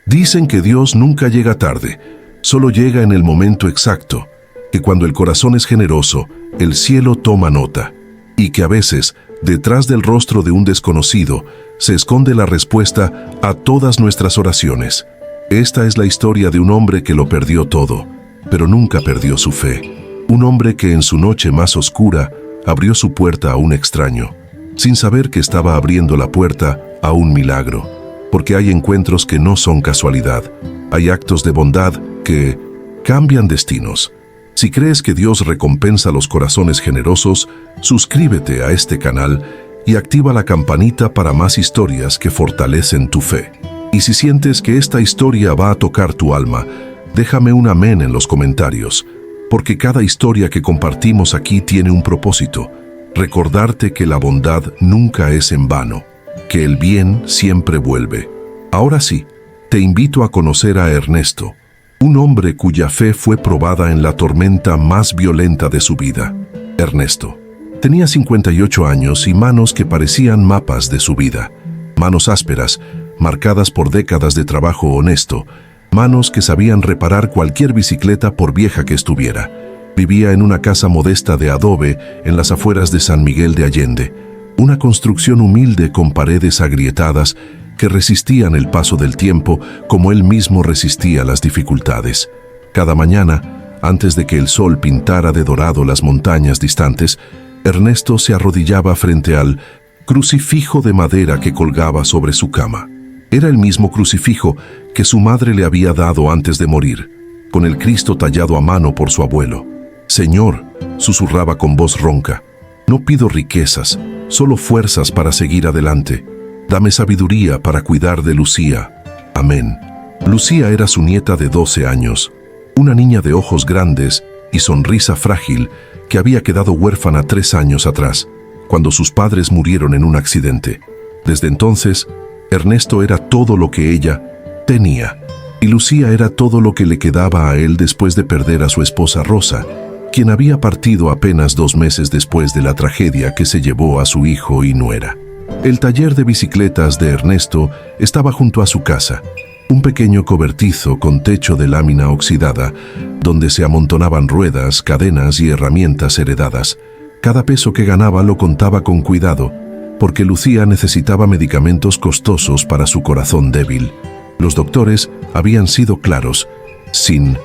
Dicen que Dios nunca llega tarde, solo llega en el momento exacto, que cuando el corazón es generoso, el cielo toma nota, y que a veces, detrás del rostro de un desconocido, se esconde la respuesta a todas nuestras oraciones. Esta es la historia de un hombre que lo perdió todo, pero nunca perdió su fe. Un hombre que en su noche más oscura abrió su puerta a un extraño, sin saber que estaba abriendo la puerta a un milagro. Porque hay encuentros que no son casualidad, hay actos de bondad que cambian destinos. Si crees que Dios recompensa los corazones generosos, suscríbete a este canal y activa la campanita para más historias que fortalecen tu fe. Y si sientes que esta historia va a tocar tu alma, déjame un amén en los comentarios, porque cada historia que compartimos aquí tiene un propósito: recordarte que la bondad nunca es en vano, que el bien siempre vuelve. Ahora sí, te invito a conocer a Ernesto, un hombre cuya fe fue probada en la tormenta más violenta de su vida. Ernesto tenía 58 años y manos que parecían mapas de su vida. Manos ásperas, marcadas por décadas de trabajo honesto, manos que sabían reparar cualquier bicicleta por vieja que estuviera. Vivía en una casa modesta de adobe en las afueras de San Miguel de Allende, una construcción humilde con paredes agrietadas que resistían el paso del tiempo como él mismo resistía las dificultades. Cada mañana, antes de que el sol pintara de dorado las montañas distantes, Ernesto se arrodillaba frente al crucifijo de madera que colgaba sobre su cama. Era el mismo crucifijo que su madre le había dado antes de morir, con el Cristo tallado a mano por su abuelo. «Señor», susurraba con voz ronca, «no pido riquezas, solo fuerzas para seguir adelante. Dame sabiduría para cuidar de Lucía. Amén». Lucía era su nieta de 12 años, una niña de ojos grandes y sonrisa frágil que había quedado huérfana 3 años atrás, cuando sus padres murieron en un accidente. Desde entonces, Ernesto era todo lo que ella tenía, y Lucía era todo lo que le quedaba a él después de perder a su esposa Rosa, quien había partido apenas 2 meses después de la tragedia que se llevó a su hijo y nuera. El taller de bicicletas de Ernesto estaba junto a su casa, un pequeño cobertizo con techo de lámina oxidada, donde se amontonaban ruedas, cadenas y herramientas heredadas. Cada peso que ganaba lo contaba con cuidado, porque Lucía necesitaba medicamentos costosos para su corazón débil. Los doctores habían sido claros: sin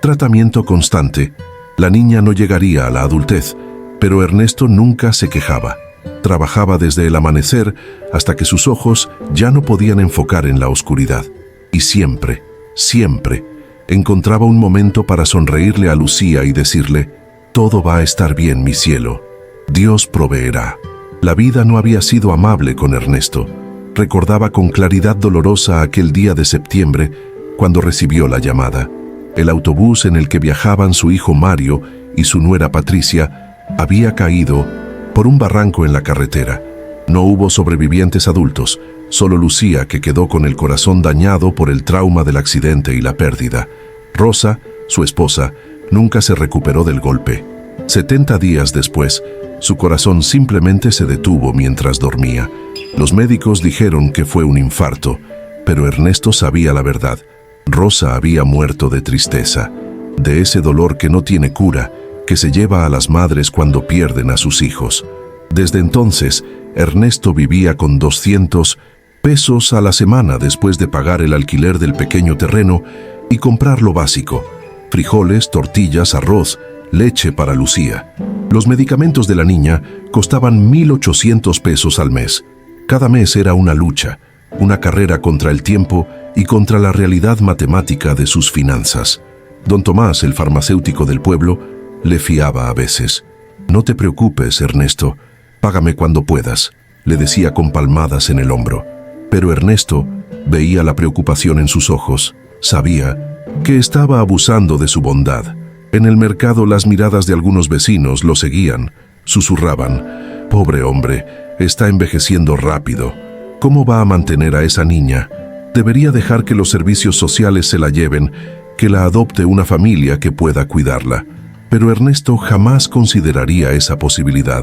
tratamiento constante, la niña no llegaría a la adultez, pero Ernesto nunca se quejaba. Trabajaba desde el amanecer hasta que sus ojos ya no podían enfocar en la oscuridad. Y siempre, siempre, encontraba un momento para sonreírle a Lucía y decirle: «Todo va a estar bien, mi cielo. Dios proveerá». La vida no había sido amable con Ernesto. Recordaba con claridad dolorosa aquel día de septiembre, cuando recibió la llamada. El autobús en el que viajaban su hijo Mario y su nuera Patricia había caído por un barranco en la carretera. No hubo sobrevivientes adultos, solo Lucía, que quedó con el corazón dañado por el trauma del accidente y la pérdida. Rosa, su esposa, nunca se recuperó del golpe. 70 días después, su corazón simplemente se detuvo mientras dormía. Los médicos dijeron que fue un infarto, pero Ernesto sabía la verdad. Rosa había muerto de tristeza, de ese dolor que no tiene cura, que se lleva a las madres cuando pierden a sus hijos. Desde entonces, Ernesto vivía con 200 pesos a la semana después de pagar el alquiler del pequeño terreno y comprar lo básico: frijoles, tortillas, arroz, leche para Lucía. Los medicamentos de la niña costaban 1,800 pesos al mes. Cada mes era una lucha, una carrera contra el tiempo y contra la realidad matemática de sus finanzas. Don Tomás, el farmacéutico del pueblo, le fiaba a veces. «No te preocupes, Ernesto, págame cuando puedas», le decía con palmadas en el hombro. Pero Ernesto veía la preocupación en sus ojos, sabía que estaba abusando de su bondad. En el mercado las miradas de algunos vecinos lo seguían, susurraban: «Pobre hombre, está envejeciendo rápido. ¿Cómo va a mantener a esa niña? Debería dejar que los servicios sociales se la lleven, que la adopte una familia que pueda cuidarla». Pero Ernesto jamás consideraría esa posibilidad.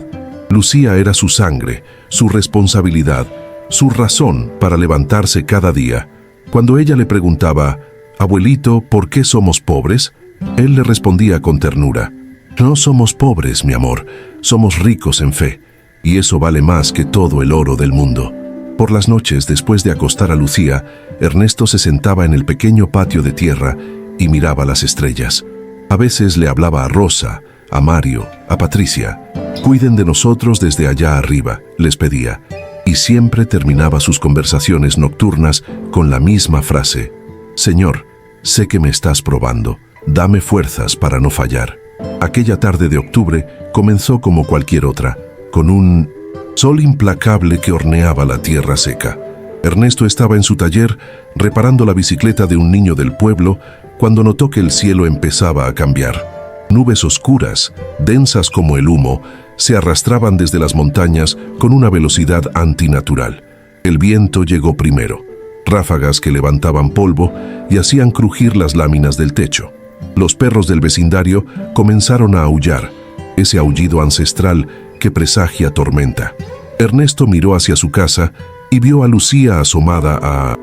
Lucía era su sangre, su responsabilidad, su razón para levantarse cada día. Cuando ella le preguntaba, «Abuelito, ¿por qué somos pobres?», él le respondía con ternura, «No somos pobres, mi amor, somos ricos en fe, y eso vale más que todo el oro del mundo». Por las noches, después de acostar a Lucía, Ernesto se sentaba en el pequeño patio de tierra y miraba las estrellas. A veces le hablaba a Rosa, a Mario, a Patricia. «Cuiden de nosotros desde allá arriba», les pedía, y siempre terminaba sus conversaciones nocturnas con la misma frase: «Señor, sé que me estás probando, dame fuerzas para no fallar». Aquella tarde de octubre comenzó como cualquier otra, con un sol implacable que horneaba la tierra seca. Ernesto estaba en su taller reparando la bicicleta de un niño del pueblo cuando notó que el cielo empezaba a cambiar. Nubes oscuras, densas como el humo, se arrastraban desde las montañas con una velocidad antinatural. El viento llegó primero, ráfagas que levantaban polvo y hacían crujir las láminas del techo. Los perros del vecindario comenzaron a aullar, ese aullido ancestral que presagia tormenta. Ernesto miró hacia su casa y vio a Lucía asomada a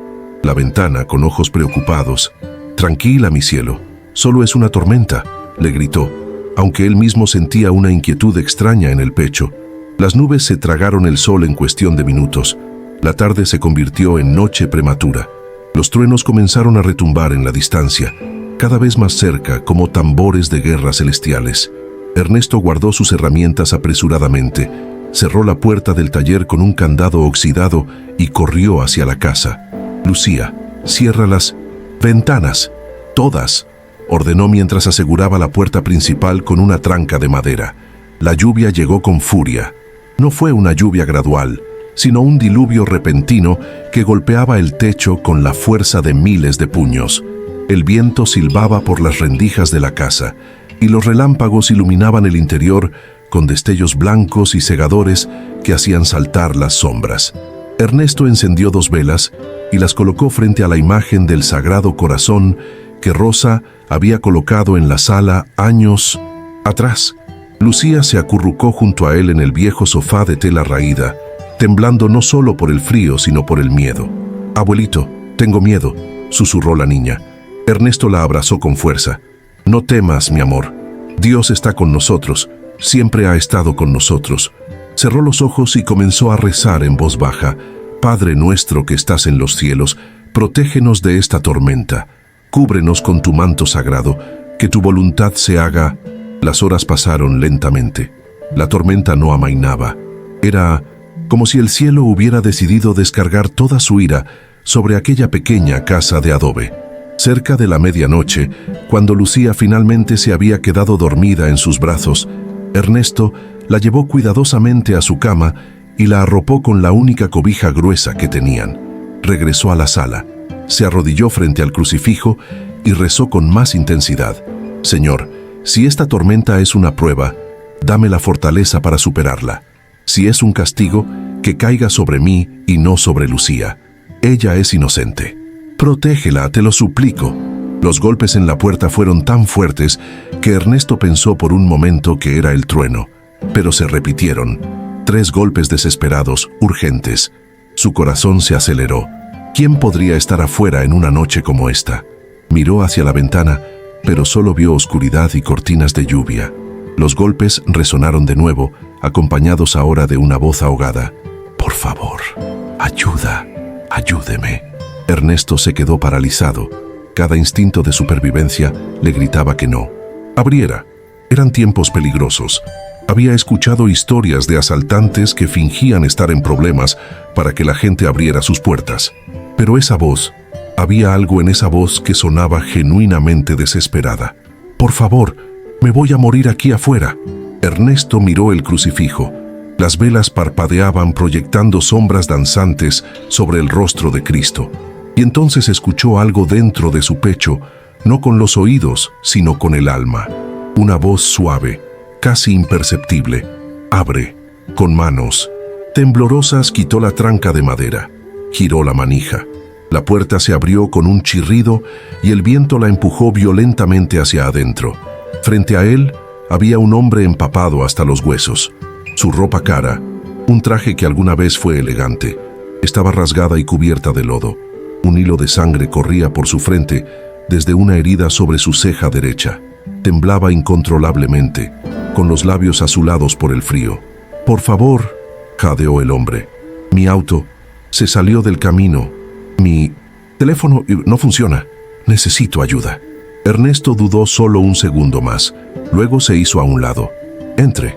la ventana con ojos preocupados. «Tranquila, mi cielo, solo es una tormenta», le gritó, aunque él mismo sentía una inquietud extraña en el pecho. Las nubes se tragaron el sol en cuestión de minutos. La tarde se convirtió en noche prematura. Los truenos comenzaron a retumbar en la distancia, cada vez más cerca como tambores de guerra celestiales. Ernesto guardó sus herramientas apresuradamente, cerró la puerta del taller con un candado oxidado y corrió hacia la casa. «Lucía, cierra las ventanas, todas», ordenó mientras aseguraba la puerta principal con una tranca de madera. La lluvia llegó con furia. No fue una lluvia gradual, sino un diluvio repentino que golpeaba el techo con la fuerza de miles de puños. El viento silbaba por las rendijas de la casa, y los relámpagos iluminaban el interior con destellos blancos y cegadores que hacían saltar las sombras. Ernesto encendió 2 velas y las colocó frente a la imagen del Sagrado Corazón que Rosa había colocado en la sala años atrás. Lucía se acurrucó junto a él en el viejo sofá de tela raída, temblando no solo por el frío, sino por el miedo. «Abuelito, tengo miedo», susurró la niña. Ernesto la abrazó con fuerza. «No temas, mi amor. Dios está con nosotros, siempre ha estado con nosotros». Cerró los ojos y comenzó a rezar en voz baja: «Padre nuestro que estás en los cielos, protégenos de esta tormenta. Cúbrenos con tu manto sagrado, que tu voluntad se haga». Las horas pasaron lentamente. La tormenta no amainaba. Era como si el cielo hubiera decidido descargar toda su ira sobre aquella pequeña casa de adobe. Cerca de la medianoche, cuando Lucía finalmente se había quedado dormida en sus brazos, Ernesto la llevó cuidadosamente a su cama y la arropó con la única cobija gruesa que tenían. Regresó a la sala, se arrodilló frente al crucifijo y rezó con más intensidad: «Señor, si esta tormenta es una prueba, dame la fortaleza para superarla. Si es un castigo, que caiga sobre mí y no sobre Lucía. Ella es inocente. Protégela, te lo suplico». Los golpes en la puerta fueron tan fuertes que Ernesto pensó por un momento que era el trueno, pero se repitieron. 3 golpes desesperados, urgentes. Su corazón se aceleró. ¿Quién podría estar afuera en una noche como esta? Miró hacia la ventana, pero solo vio oscuridad y cortinas de lluvia. Los golpes resonaron de nuevo, acompañados ahora de una voz ahogada: «Por favor, ayuda, ayúdeme». Ernesto se quedó paralizado. Cada instinto de supervivencia le gritaba que no. Abriera. Eran tiempos peligrosos. Había escuchado historias de asaltantes que fingían estar en problemas para que la gente abriera sus puertas. Pero esa voz, había algo en esa voz que sonaba genuinamente desesperada. «Por favor, me voy a morir aquí afuera». Ernesto miró el crucifijo. Las velas parpadeaban proyectando sombras danzantes sobre el rostro de Cristo. Y entonces escuchó algo dentro de su pecho, no con los oídos, sino con el alma. Una voz suave, casi imperceptible: «Abre». Con manos temblorosas quitó la tranca de madera, giró la manija. La puerta se abrió con un chirrido y el viento la empujó violentamente hacia adentro. Frente a él había un hombre empapado hasta los huesos. Su ropa cara, un traje que alguna vez fue elegante, estaba rasgada y cubierta de lodo. Un hilo de sangre corría por su frente desde una herida sobre su ceja derecha. Temblaba incontrolablemente, con los labios azulados por el frío. «Por favor», jadeó el hombre. «Mi auto se salió del camino. Mi teléfono no funciona. Necesito ayuda». Ernesto dudó solo un segundo más. Luego se hizo a un lado. Entre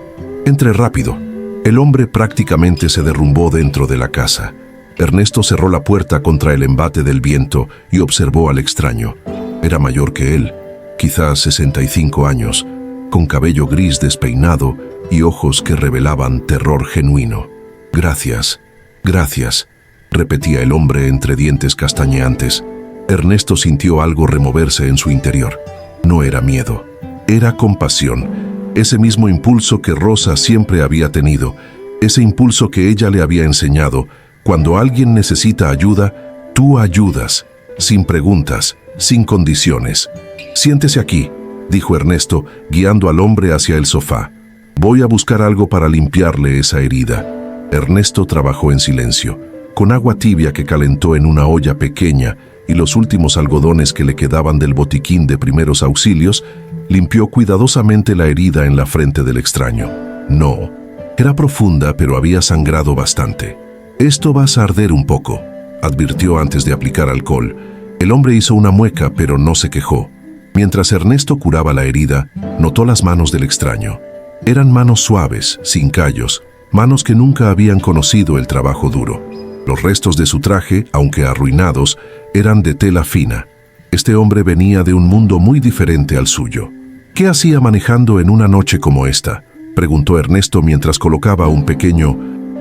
rápido». El hombre prácticamente se derrumbó dentro de la casa. Ernesto cerró la puerta contra el embate del viento y observó al extraño. Era mayor que él, quizás 65 años, con cabello gris despeinado y ojos que revelaban terror genuino. «Gracias, gracias», repetía el hombre entre dientes castañeantes. Ernesto sintió algo removerse en su interior. No era miedo, era compasión. Ese mismo impulso que Rosa siempre había tenido, ese impulso que ella le había enseñado. Cuando alguien necesita ayuda, tú ayudas, sin preguntas, sin condiciones. «Siéntese aquí», dijo Ernesto, guiando al hombre hacia el sofá. «Voy a buscar algo para limpiarle esa herida». Ernesto trabajó en silencio, con agua tibia que calentó en una olla pequeña y los últimos algodones que le quedaban del botiquín de primeros auxilios. Limpió cuidadosamente la herida en la frente del extraño. No, era profunda, pero había sangrado bastante. «Esto va a arder un poco», advirtió antes de aplicar alcohol. El hombre hizo una mueca, pero no se quejó. Mientras Ernesto curaba la herida, notó las manos del extraño. Eran manos suaves, sin callos, manos que nunca habían conocido el trabajo duro. Los restos de su traje, aunque arruinados, eran de tela fina. Este hombre venía de un mundo muy diferente al suyo. «¿Qué hacía manejando en una noche como esta?», preguntó Ernesto mientras colocaba un pequeño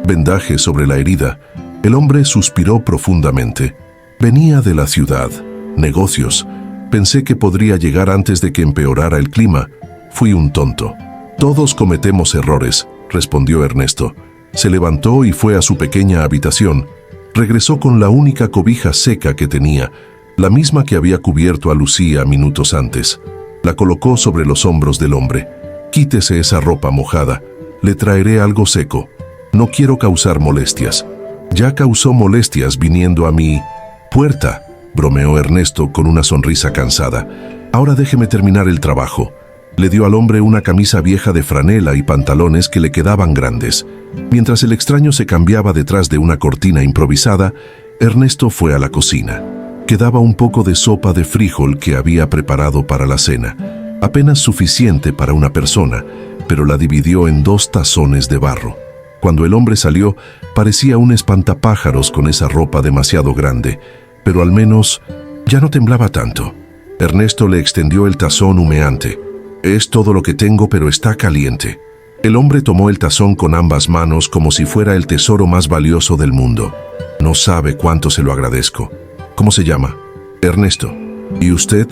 vendaje sobre la herida. El hombre suspiró profundamente. «Venía de la ciudad. Negocios. Pensé que podría llegar antes de que empeorara el clima. Fui un tonto». «Todos cometemos errores», respondió Ernesto. Se levantó y fue a su pequeña habitación. Regresó con la única cobija seca que tenía, la misma que había cubierto a Lucía minutos antes. La colocó sobre los hombros del hombre. «Quítese esa ropa mojada. Le traeré algo seco. No quiero causar molestias». «Ya causó molestias viniendo a mi puerta», bromeó Ernesto con una sonrisa cansada. «Ahora déjeme terminar el trabajo». Le dio al hombre una camisa vieja de franela y pantalones que le quedaban grandes. Mientras el extraño se cambiaba detrás de una cortina improvisada, Ernesto fue a la cocina. Quedaba un poco de sopa de frijol que había preparado para la cena, apenas suficiente para una persona, pero la dividió en 2 tazones de barro. Cuando el hombre salió, parecía un espantapájaros con esa ropa demasiado grande, pero al menos ya no temblaba tanto. Ernesto le extendió el tazón humeante. «Es todo lo que tengo, pero está caliente». El hombre tomó el tazón con ambas manos como si fuera el tesoro más valioso del mundo. «No sabe cuánto se lo agradezco». «¿Cómo se llama?» «Ernesto». «¿Y usted?»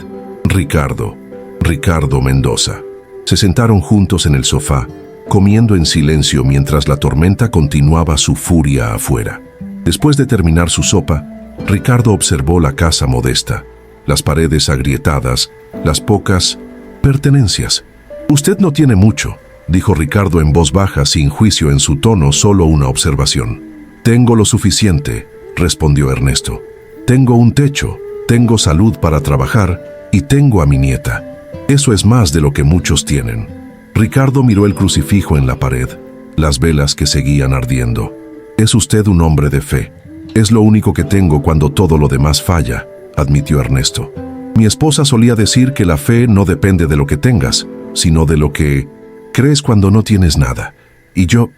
«Ricardo. Ricardo Mendoza». Se sentaron juntos en el sofá, comiendo en silencio mientras la tormenta continuaba su furia afuera. Después de terminar su sopa, Ricardo observó la casa modesta, las paredes agrietadas, las pocas pertenencias. «Usted no tiene mucho», dijo Ricardo en voz baja, sin juicio en su tono, solo una observación. «Tengo lo suficiente», respondió Ernesto. «Tengo un techo, tengo salud para trabajar y tengo a mi nieta. Eso es más de lo que muchos tienen». Ricardo miró el crucifijo en la pared, las velas que seguían ardiendo. «Es usted un hombre de fe. Es lo único que tengo cuando todo lo demás falla», admitió Ernesto. «Mi esposa solía decir que la fe no depende de lo que tengas, sino de lo que crees cuando no tienes nada. Y yo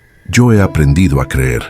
he aprendido a creer».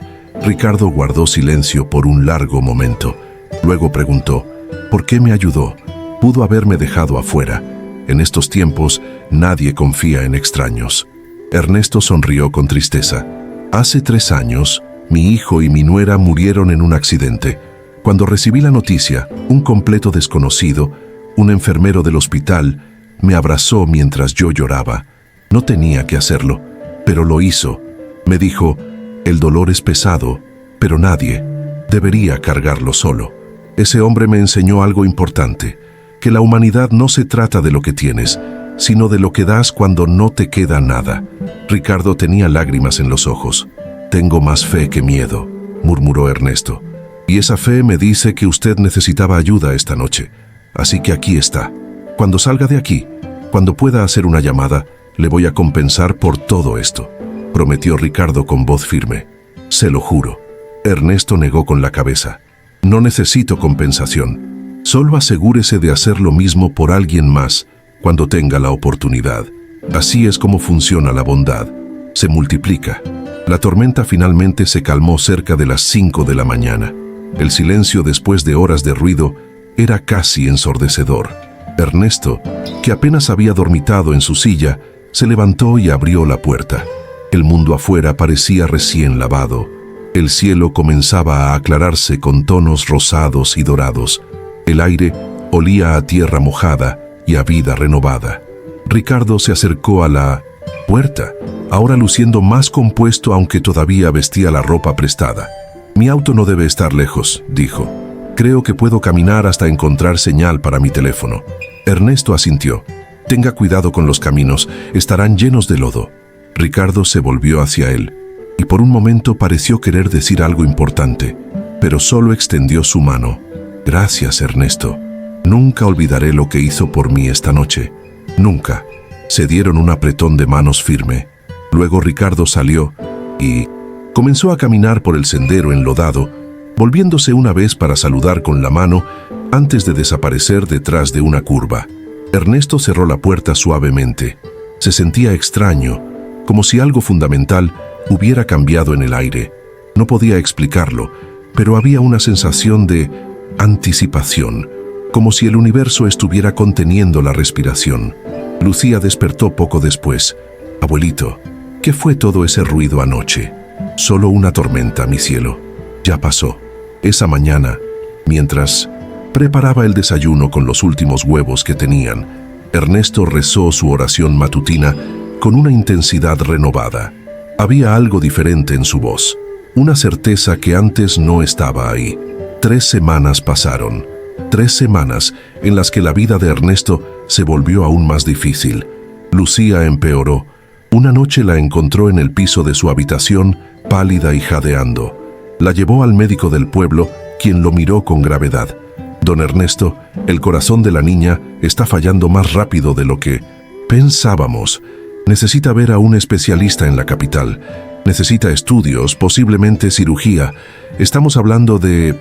Ricardo guardó silencio por un largo momento. Luego preguntó: «¿Por qué me ayudó? Pudo haberme dejado afuera. En estos tiempos nadie confía en extraños». Ernesto sonrió con tristeza. «Hace 3 años, mi hijo y mi nuera murieron en un accidente. Cuando recibí la noticia, un completo desconocido, un enfermero del hospital, me abrazó mientras yo lloraba. No tenía que hacerlo, pero lo hizo. Me dijo: el dolor es pesado, pero nadie debería cargarlo solo. Ese hombre me enseñó algo importante, que la humanidad no se trata de lo que tienes, sino de lo que das cuando no te queda nada». Ricardo tenía lágrimas en los ojos. «Tengo más fe que miedo», murmuró Ernesto. Y esa fe me dice que usted necesitaba ayuda esta noche. Así que aquí está. Cuando salga de aquí, cuando pueda hacer una llamada, le voy a compensar por todo esto, prometió Ricardo con voz firme. Se lo juro. Ernesto negó con la cabeza. No necesito compensación. Solo asegúrese de hacer lo mismo por alguien más cuando tenga la oportunidad. Así es como funciona la bondad. Se multiplica. La tormenta finalmente se calmó cerca de las 5 de la mañana. El silencio después de horas de ruido era casi ensordecedor. Ernesto, que apenas había dormitado en su silla, se levantó y abrió la puerta. El mundo afuera parecía recién lavado. El cielo comenzaba a aclararse con tonos rosados y dorados. El aire olía a tierra mojada y a vida renovada. Ricardo se acercó a la puerta, ahora luciendo más compuesto aunque todavía vestía la ropa prestada. Mi auto no debe estar lejos, dijo. Creo que puedo caminar hasta encontrar señal para mi teléfono. Ernesto asintió. Tenga cuidado con los caminos, estarán llenos de lodo. Ricardo se volvió hacia él, y por un momento pareció querer decir algo importante, pero solo extendió su mano. Gracias, Ernesto. Nunca olvidaré lo que hizo por mí esta noche. Nunca. Se dieron un apretón de manos firme. Luego Ricardo salió y comenzó a caminar por el sendero enlodado, volviéndose una vez para saludar con la mano antes de desaparecer detrás de una curva. Ernesto cerró la puerta suavemente. Se sentía extraño, como si algo fundamental hubiera cambiado en el aire. No podía explicarlo, pero había una sensación de anticipación, como si el universo estuviera conteniendo la respiración. Lucía despertó poco después. Abuelito, ¿qué fue todo ese ruido anoche? Solo una tormenta, mi cielo. Ya pasó. Esa mañana, mientras preparaba el desayuno con los últimos huevos que tenían, Ernesto rezó su oración matutina con una intensidad renovada. Había algo diferente en su voz, una certeza que antes no estaba ahí. 3 semanas pasaron, 3 semanas en las que la vida de Ernesto se volvió aún más difícil. Lucía empeoró. Una noche la encontró en el piso de su habitación, pálida y jadeando. La llevó al médico del pueblo, quien lo miró con gravedad. Don Ernesto, el corazón de la niña está fallando más rápido de lo que pensábamos. Necesita ver a un especialista en la capital. Necesita estudios, posiblemente cirugía. Estamos hablando de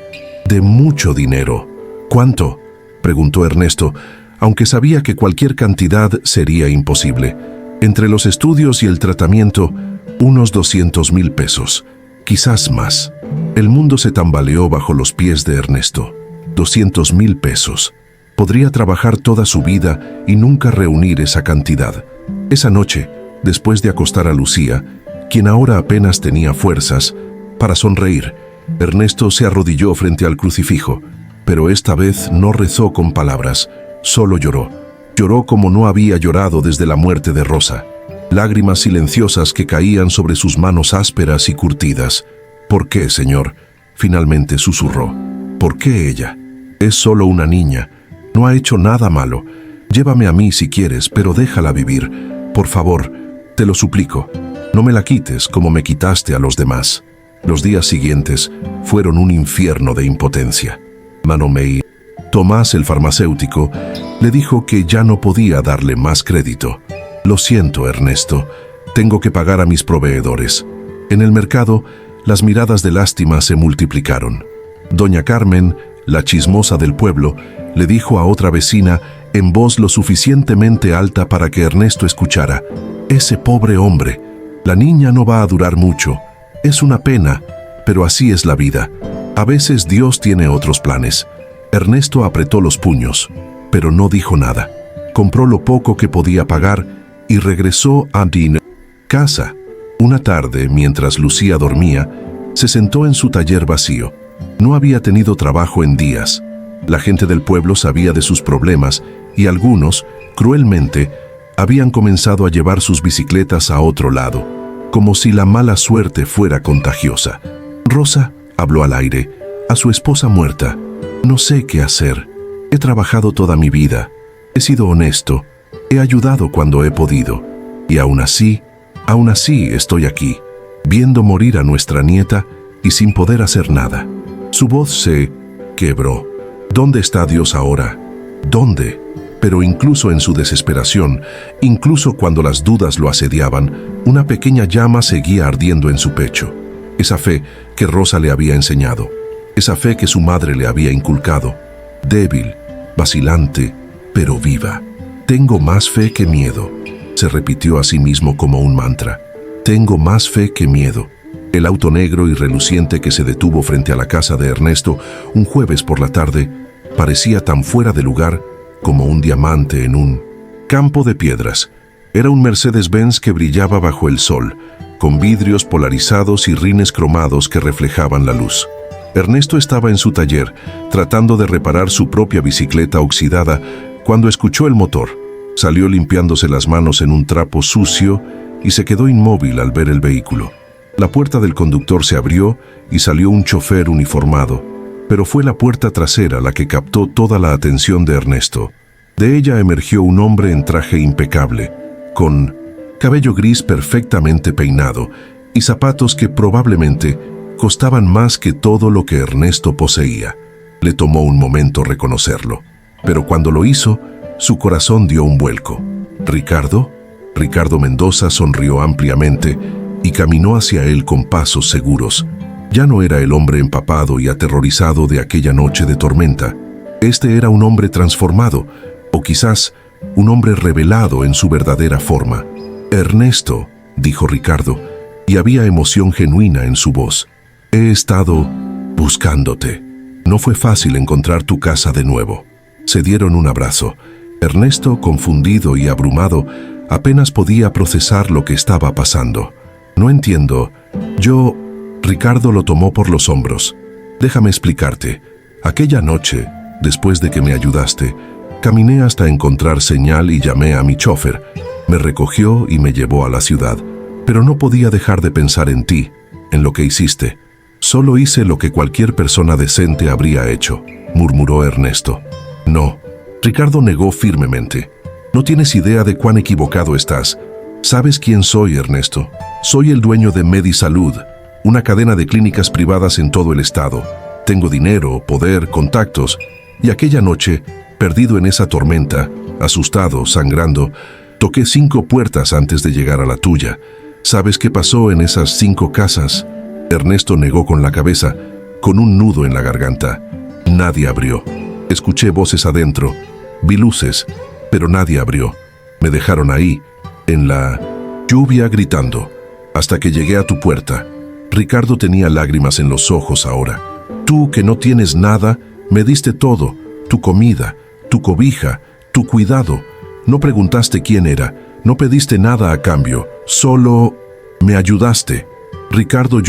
mucho dinero. ¿Cuánto?, preguntó Ernesto, aunque sabía que cualquier cantidad sería imposible. Entre los estudios y el tratamiento, unos 200,000 pesos. Quizás más. El mundo se tambaleó bajo los pies de Ernesto. 200,000 pesos. Podría trabajar toda su vida y nunca reunir esa cantidad. Esa noche, después de acostar a Lucía, quien ahora apenas tenía fuerzas, para sonreír, Ernesto se arrodilló frente al crucifijo, pero esta vez no rezó con palabras, solo lloró. Lloró como no había llorado desde la muerte de Rosa. Lágrimas silenciosas que caían sobre sus manos ásperas y curtidas. ¿Por qué, Señor?, finalmente susurró. ¿Por qué ella? Es solo una niña. No ha hecho nada malo. Llévame a mí si quieres, pero déjala vivir. Por favor, te lo suplico. No me la quites como me quitaste a los demás. Los días siguientes fueron un infierno de impotencia. Manomei, Tomás el farmacéutico, le dijo que ya no podía darle más crédito. Lo siento, Ernesto. Tengo que pagar a mis proveedores. En el mercado, las miradas de lástima se multiplicaron. Doña Carmen, la chismosa del pueblo, le dijo a otra vecina en voz lo suficientemente alta para que Ernesto escuchara: «Ese pobre hombre, la niña no va a durar mucho. Es una pena, pero así es la vida. A veces Dios tiene otros planes». Ernesto apretó los puños, pero no dijo nada. Compró lo poco que podía pagar y regresó a casa. Una tarde, mientras Lucía dormía, se sentó en su taller vacío. No había tenido trabajo en días. La gente del pueblo sabía de sus problemas y algunos, cruelmente, habían comenzado a llevar sus bicicletas a otro lado, como si la mala suerte fuera contagiosa. Rosa habló al aire, a su esposa muerta. No sé qué hacer. He trabajado toda mi vida. He sido honesto. He ayudado cuando he podido. Y aún así estoy aquí, viendo morir a nuestra nieta y sin poder hacer nada. Su voz se quebró. ¿Dónde está Dios ahora? ¿Dónde? Pero incluso en su desesperación, incluso cuando las dudas lo asediaban, una pequeña llama seguía ardiendo en su pecho. Esa fe que Rosa le había enseñado, esa fe que su madre le había inculcado, débil, vacilante, pero viva. Tengo más fe que miedo, se repitió a sí mismo como un mantra. Tengo más fe que miedo. El auto negro y reluciente que se detuvo frente a la casa de Ernesto un jueves por la tarde parecía tan fuera de lugar como un diamante en un campo de piedras. Era un Mercedes-Benz que brillaba bajo el sol, con vidrios polarizados y rines cromados que reflejaban la luz. Ernesto estaba en su taller, tratando de reparar su propia bicicleta oxidada, cuando escuchó el motor. Salió limpiándose las manos en un trapo sucio y se quedó inmóvil al ver el vehículo. La puerta del conductor se abrió y salió un chofer uniformado, pero fue la puerta trasera la que captó toda la atención de Ernesto. De ella emergió un hombre en traje impecable, con cabello gris perfectamente peinado y zapatos que probablemente costaban más que todo lo que Ernesto poseía. Le tomó un momento reconocerlo, pero cuando lo hizo, su corazón dio un vuelco. ¿Ricardo? Ricardo Mendoza sonrió ampliamente y caminó hacia él con pasos seguros. Ya no era el hombre empapado y aterrorizado de aquella noche de tormenta. Este era un hombre transformado, o quizás un hombre revelado en su verdadera forma. Ernesto, dijo Ricardo, y había emoción genuina en su voz. He estado buscándote. No fue fácil encontrar tu casa de nuevo. Se dieron un abrazo. Ernesto, confundido y abrumado, apenas podía procesar lo que estaba pasando. No entiendo. Ricardo lo tomó por los hombros. Déjame explicarte. Aquella noche, después de que me ayudaste, caminé hasta encontrar señal y llamé a mi chofer. Me recogió y me llevó a la ciudad. Pero no podía dejar de pensar en ti, en lo que hiciste. Solo hice lo que cualquier persona decente habría hecho, murmuró Ernesto. No. Ricardo negó firmemente. No tienes idea de cuán equivocado estás. ¿Sabes quién soy, Ernesto? Soy el dueño de Medisalud, una cadena de clínicas privadas en todo el estado. Tengo dinero, poder, contactos, y aquella noche, perdido en esa tormenta, asustado, sangrando, toqué 5 puertas antes de llegar a la tuya. ¿Sabes qué pasó en esas 5 casas? Ernesto negó con la cabeza, con un nudo en la garganta. Nadie abrió. Escuché voces adentro, vi luces, pero nadie abrió. Me dejaron ahí, en la lluvia, gritando, hasta que llegué a tu puerta. Ricardo tenía lágrimas en los ojos ahora. Tú, que no tienes nada, me diste todo, tu comida, tu cobija, tu cuidado. No preguntaste quién era, no pediste nada a cambio, solo me ayudaste. Ricardo,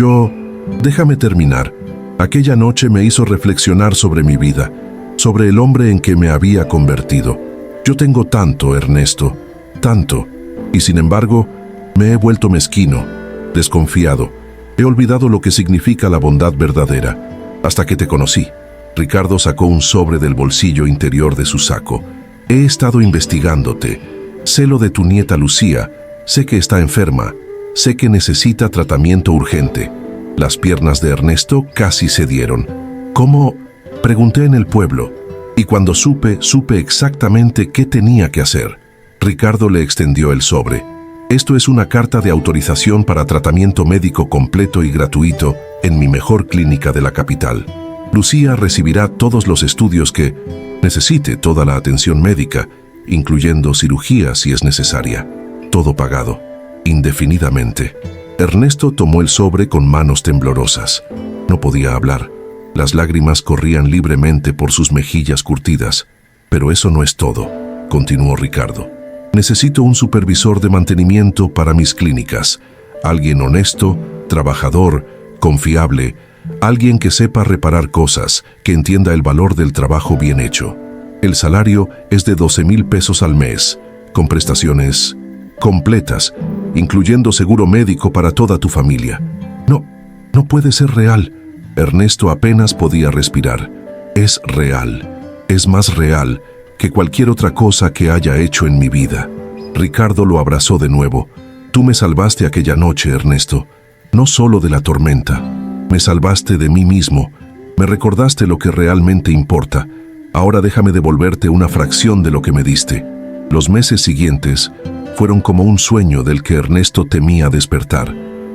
déjame terminar. Aquella noche me hizo reflexionar sobre mi vida, sobre el hombre en que me había convertido. Yo tengo tanto, Ernesto, tanto, y sin embargo, me he vuelto mezquino, desconfiado. He olvidado lo que significa la bondad verdadera, hasta que te conocí. Ricardo sacó un sobre del bolsillo interior de su saco. He estado investigándote. Sé lo de tu nieta Lucía. Sé que está enferma. Sé que necesita tratamiento urgente. Las piernas de Ernesto casi cedieron. ¿Cómo? Pregunté en el pueblo. Y cuando supe exactamente qué tenía que hacer. Ricardo le extendió el sobre. Esto es una carta de autorización para tratamiento médico completo y gratuito en mi mejor clínica de la capital. Lucía recibirá todos los estudios que necesite, toda la atención médica, incluyendo cirugía si es necesaria. Todo pagado, indefinidamente. Ernesto tomó el sobre con manos temblorosas. No podía hablar. Las lágrimas corrían libremente por sus mejillas curtidas. Pero eso no es todo, continuó Ricardo. Necesito un supervisor de mantenimiento para mis clínicas. Alguien honesto, trabajador, confiable, alguien que sepa reparar cosas, que entienda el valor del trabajo bien hecho. El salario es de 12,000 pesos al mes, con prestaciones completas, incluyendo seguro médico para toda tu familia. No puede ser real. Ernesto apenas podía respirar. Es real. Es más real que cualquier otra cosa que haya hecho en mi vida. Ricardo lo abrazó de nuevo. Tú me salvaste aquella noche, Ernesto. No solo de la tormenta. Me salvaste de mí mismo. Me recordaste lo que realmente importa. Ahora déjame devolverte una fracción de lo que me diste. Los meses siguientes fueron como un sueño del que Ernesto temía despertar.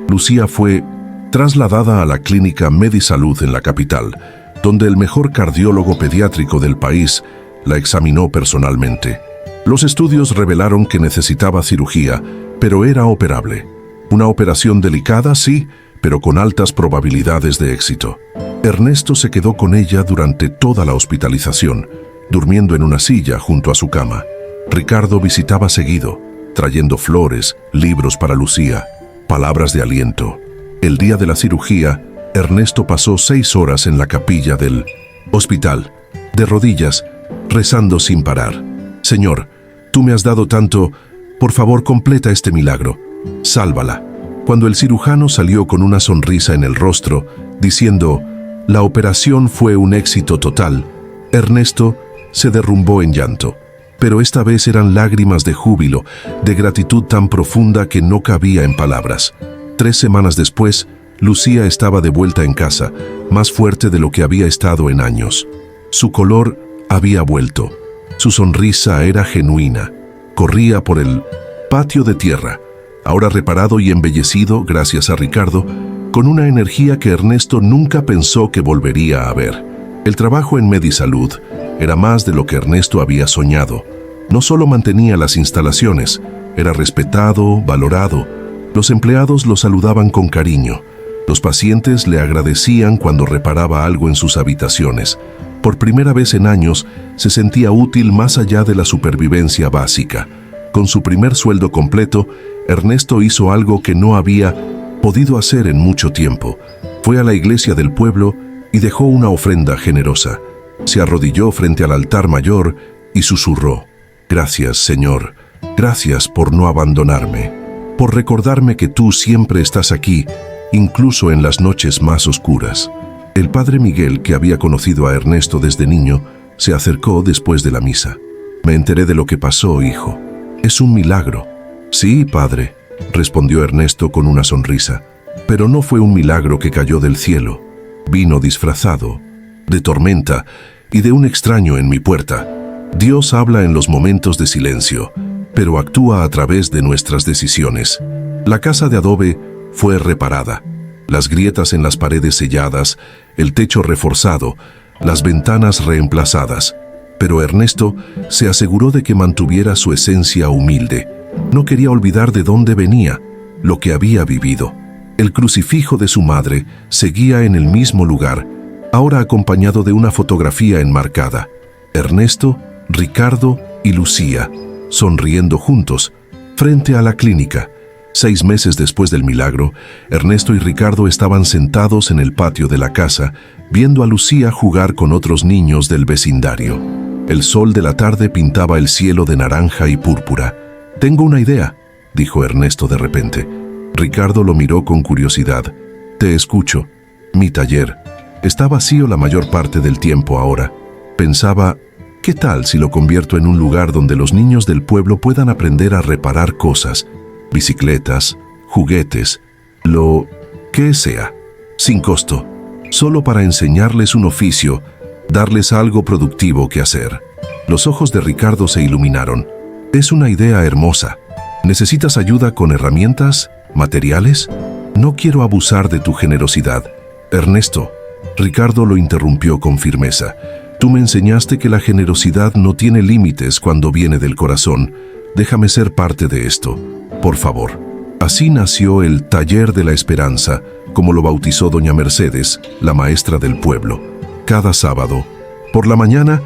Lucía fue trasladada a la clínica Medisalud en la capital, donde el mejor cardiólogo pediátrico del país la examinó personalmente. Los estudios revelaron que necesitaba cirugía, pero era operable. Una operación delicada, sí, pero con altas probabilidades de éxito. Ernesto se quedó con ella durante toda la hospitalización, durmiendo en una silla junto a su cama. Ricardo visitaba seguido, trayendo flores, libros para Lucía, palabras de aliento. El día de la cirugía, Ernesto pasó 6 horas en la capilla del hospital, de rodillas, rezando sin parar. Señor, tú me has dado tanto, por favor completa este milagro, sálvala. Cuando el cirujano salió con una sonrisa en el rostro, diciendo, la operación fue un éxito total, Ernesto se derrumbó en llanto. Pero esta vez eran lágrimas de júbilo, de gratitud tan profunda que no cabía en palabras. 3 semanas después, Lucía estaba de vuelta en casa, más fuerte de lo que había estado en años. Su color había vuelto. Su sonrisa era genuina. Corría por el patio de tierra, ahora reparado y embellecido gracias a Ricardo, con una energía que Ernesto nunca pensó que volvería a ver. El trabajo en Medisalud era más de lo que Ernesto había soñado. No solo mantenía las instalaciones, era respetado, valorado. Los empleados lo saludaban con cariño. Los pacientes le agradecían cuando reparaba algo en sus habitaciones. Por primera vez en años, se sentía útil más allá de la supervivencia básica. Con su primer sueldo completo, Ernesto hizo algo que no había podido hacer en mucho tiempo. Fue a la iglesia del pueblo y dejó una ofrenda generosa. Se arrodilló frente al altar mayor y susurró, «Gracias, Señor, gracias por no abandonarme, por recordarme que tú siempre estás aquí, incluso en las noches más oscuras». El padre Miguel, que había conocido a Ernesto desde niño, se acercó después de la misa. «Me enteré de lo que pasó, hijo. Es un milagro». «Sí, padre», respondió Ernesto con una sonrisa, «pero no fue un milagro que cayó del cielo. Vino disfrazado de tormenta y de un extraño en mi puerta. Dios habla en los momentos de silencio, pero actúa a través de nuestras decisiones. La casa de adobe fue reparada, las grietas en las paredes selladas, el techo reforzado, las ventanas reemplazadas. Pero Ernesto se aseguró de que mantuviera su esencia humilde. No quería olvidar de dónde venía, lo que había vivido. El crucifijo de su madre seguía en el mismo lugar, ahora acompañado de una fotografía enmarcada. Ernesto, Ricardo y Lucía, sonriendo juntos, frente a la clínica. 6 meses después del milagro, Ernesto y Ricardo estaban sentados en el patio de la casa, viendo a Lucía jugar con otros niños del vecindario. El sol de la tarde pintaba el cielo de naranja y púrpura. «Tengo una idea», dijo Ernesto de repente. Ricardo lo miró con curiosidad. «Te escucho. Mi taller está vacío la mayor parte del tiempo ahora. Pensaba, ¿qué tal si lo convierto en un lugar donde los niños del pueblo puedan aprender a reparar cosas, bicicletas, juguetes, lo que sea, sin costo, solo para enseñarles un oficio, darles algo productivo que hacer?» Los ojos de Ricardo se iluminaron. «Es una idea hermosa. ¿Necesitas ayuda con herramientas? ¿Materiales? No quiero abusar de tu generosidad». «Ernesto», Ricardo lo interrumpió con firmeza, «tú me enseñaste que la generosidad no tiene límites cuando viene del corazón. Déjame ser parte de esto, por favor». Así nació el Taller de la Esperanza, como lo bautizó doña Mercedes, la maestra del pueblo. Cada sábado, por la mañana,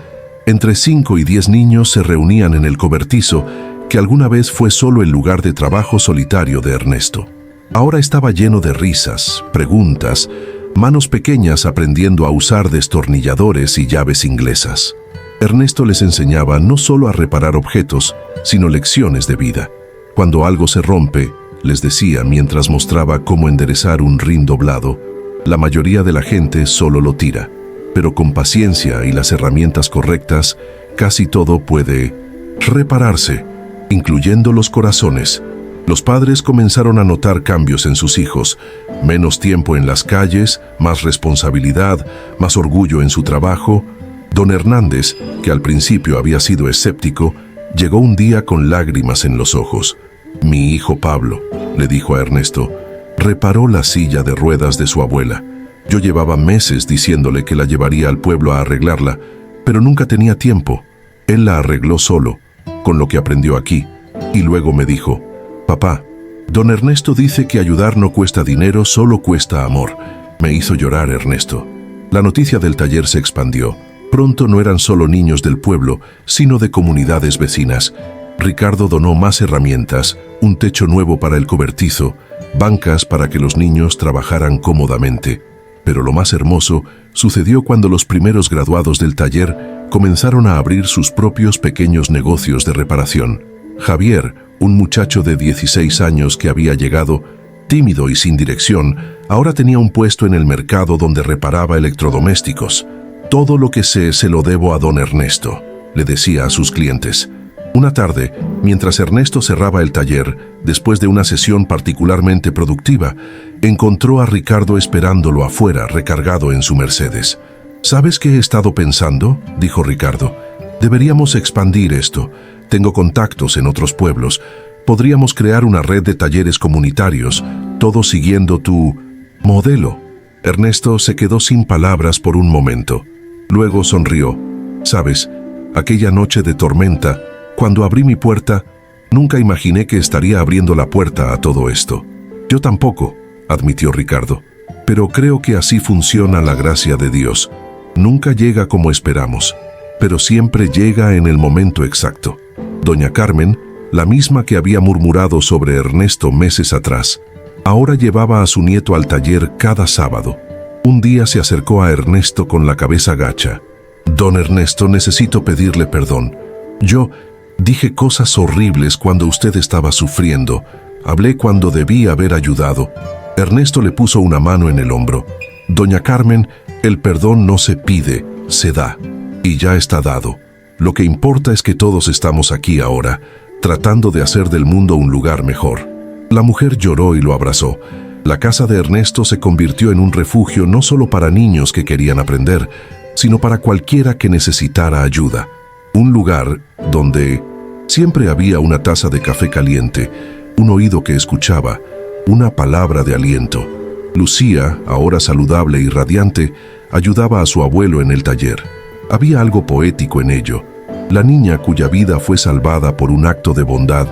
entre 5 y 10 niños se reunían en el cobertizo, que alguna vez fue solo el lugar de trabajo solitario de Ernesto. Ahora estaba lleno de risas, preguntas, manos pequeñas aprendiendo a usar destornilladores y llaves inglesas. Ernesto les enseñaba no solo a reparar objetos, sino lecciones de vida. Cuando algo se rompe, les decía mientras mostraba cómo enderezar un rin doblado, la mayoría de la gente solo lo tira, pero con paciencia y las herramientas correctas, casi todo puede repararse, incluyendo los corazones. Los padres comenzaron a notar cambios en sus hijos: menos tiempo en las calles, más responsabilidad, más orgullo en su trabajo. Don Hernández, que al principio había sido escéptico, llegó un día con lágrimas en los ojos. «Mi hijo Pablo», le dijo a Ernesto, «reparó la silla de ruedas de su abuela. Yo llevaba meses diciéndole que la llevaría al pueblo a arreglarla, pero nunca tenía tiempo. Él la arregló solo, con lo que aprendió aquí, y luego me dijo: «Papá, don Ernesto dice que ayudar no cuesta dinero, solo cuesta amor». Me hizo llorar Ernesto. La noticia del taller se expandió. Pronto no eran solo niños del pueblo, sino de comunidades vecinas. Ricardo donó más herramientas, un techo nuevo para el cobertizo, bancas para que los niños trabajaran cómodamente. Pero lo más hermoso sucedió cuando los primeros graduados del taller comenzaron a abrir sus propios pequeños negocios de reparación. Javier, un muchacho de 16 años que había llegado, tímido y sin dirección, ahora tenía un puesto en el mercado donde reparaba electrodomésticos. «Todo lo que sé se lo debo a don Ernesto», le decía a sus clientes. Una tarde, mientras Ernesto cerraba el taller, después de una sesión particularmente productiva, encontró a Ricardo esperándolo afuera, recargado en su Mercedes. «¿Sabes qué he estado pensando?», dijo Ricardo. «Deberíamos expandir esto. Tengo contactos en otros pueblos. Podríamos crear una red de talleres comunitarios, todos siguiendo tu modelo». Ernesto se quedó sin palabras por un momento. Luego sonrió. «¿Sabes? Aquella noche de tormenta, cuando abrí mi puerta, nunca imaginé que estaría abriendo la puerta a todo esto». «Yo tampoco», admitió Ricardo. «Pero creo que así funciona la gracia de Dios. Nunca llega como esperamos, pero siempre llega en el momento exacto». Doña Carmen, la misma que había murmurado sobre Ernesto meses atrás, ahora llevaba a su nieto al taller cada sábado. Un día se acercó a Ernesto con la cabeza gacha. «Don Ernesto, necesito pedirle perdón. Yo dije cosas horribles cuando usted estaba sufriendo. Hablé cuando debí haber ayudado». Ernesto le puso una mano en el hombro. «Doña Carmen, el perdón no se pide, se da. Y ya está dado. Lo que importa es que todos estamos aquí ahora, tratando de hacer del mundo un lugar mejor». La mujer lloró y lo abrazó. La casa de Ernesto se convirtió en un refugio no solo para niños que querían aprender, sino para cualquiera que necesitara ayuda. Un lugar donde siempre había una taza de café caliente, un oído que escuchaba, una palabra de aliento. Lucía, ahora saludable y radiante, ayudaba a su abuelo en el taller. Había algo poético en ello. La niña cuya vida fue salvada por un acto de bondad,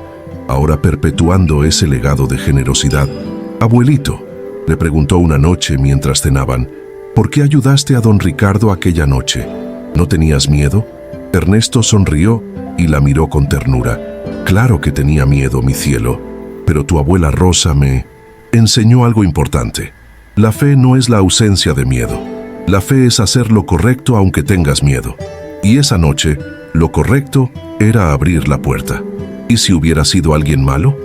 ahora perpetuando ese legado de generosidad. «Abuelito», le preguntó una noche mientras cenaban, «¿por qué ayudaste a don Ricardo aquella noche? ¿No tenías miedo?». Ernesto sonrió y la miró con ternura. «Claro que tenía miedo, mi cielo, pero tu abuela Rosa me enseñó algo importante. La fe no es la ausencia de miedo. La fe es hacer lo correcto aunque tengas miedo. Y esa noche, lo correcto era abrir la puerta. ¿Y si hubiera sido alguien malo?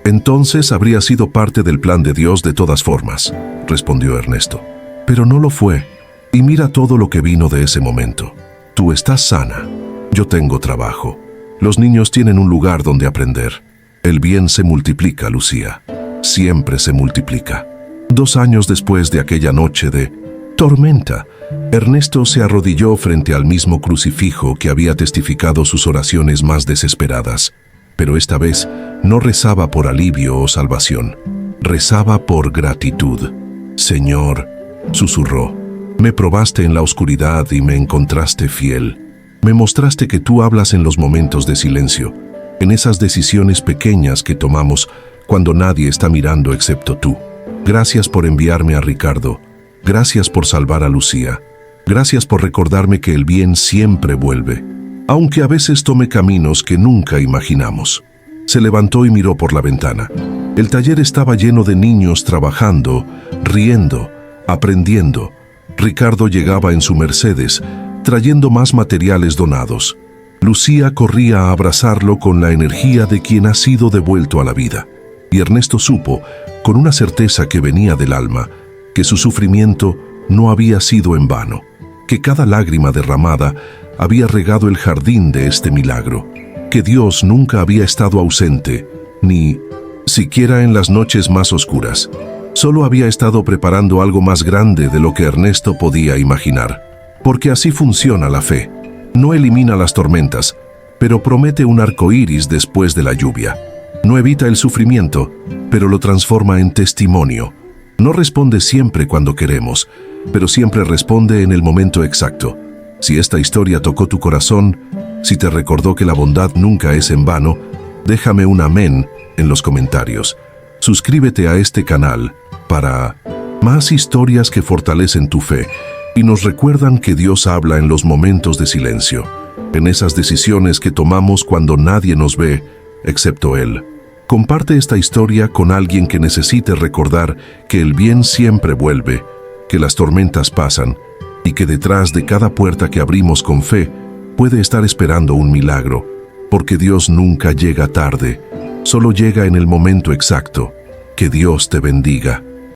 Entonces habría sido parte del plan de Dios de todas formas», respondió Ernesto. «Pero no lo fue. Y mira todo lo que vino de ese momento. Tú estás sana. Yo tengo trabajo. Los niños tienen un lugar donde aprender. El bien se multiplica, Lucía. Siempre se multiplica». 2 años después de aquella noche de tormenta, Ernesto se arrodilló frente al mismo crucifijo que había testificado sus oraciones más desesperadas. Pero esta vez no rezaba por alivio o salvación. Rezaba por gratitud. «Señor», susurró, «me probaste en la oscuridad y me encontraste fiel. Me mostraste que tú hablas en los momentos de silencio, en esas decisiones pequeñas que tomamos cuando nadie está mirando excepto tú. Gracias por enviarme a Ricardo. Gracias por salvar a Lucía. Gracias por recordarme que el bien siempre vuelve, aunque a veces tome caminos que nunca imaginamos». Se levantó y miró por la ventana. El taller estaba lleno de niños trabajando, riendo, aprendiendo. Ricardo llegaba en su Mercedes, trayendo más materiales donados. Lucía corría a abrazarlo con la energía de quien ha sido devuelto a la vida. Y Ernesto supo, con una certeza que venía del alma, que su sufrimiento no había sido en vano, que cada lágrima derramada había regado el jardín de este milagro, que Dios nunca había estado ausente, ni siquiera en las noches más oscuras. Solo había estado preparando algo más grande de lo que Ernesto podía imaginar. Porque así funciona la fe. No elimina las tormentas, pero promete un arco iris después de la lluvia. No evita el sufrimiento, pero lo transforma en testimonio. No responde siempre cuando queremos, pero siempre responde en el momento exacto. Si esta historia tocó tu corazón, si te recordó que la bondad nunca es en vano, déjame un amén en los comentarios. Suscríbete a este canal para más historias que fortalecen tu fe y nos recuerdan que Dios habla en los momentos de silencio, en esas decisiones que tomamos cuando nadie nos ve, excepto Él. Comparte esta historia con alguien que necesite recordar que el bien siempre vuelve, que las tormentas pasan y que detrás de cada puerta que abrimos con fe puede estar esperando un milagro, porque Dios nunca llega tarde, solo llega en el momento exacto. Que Dios te bendiga.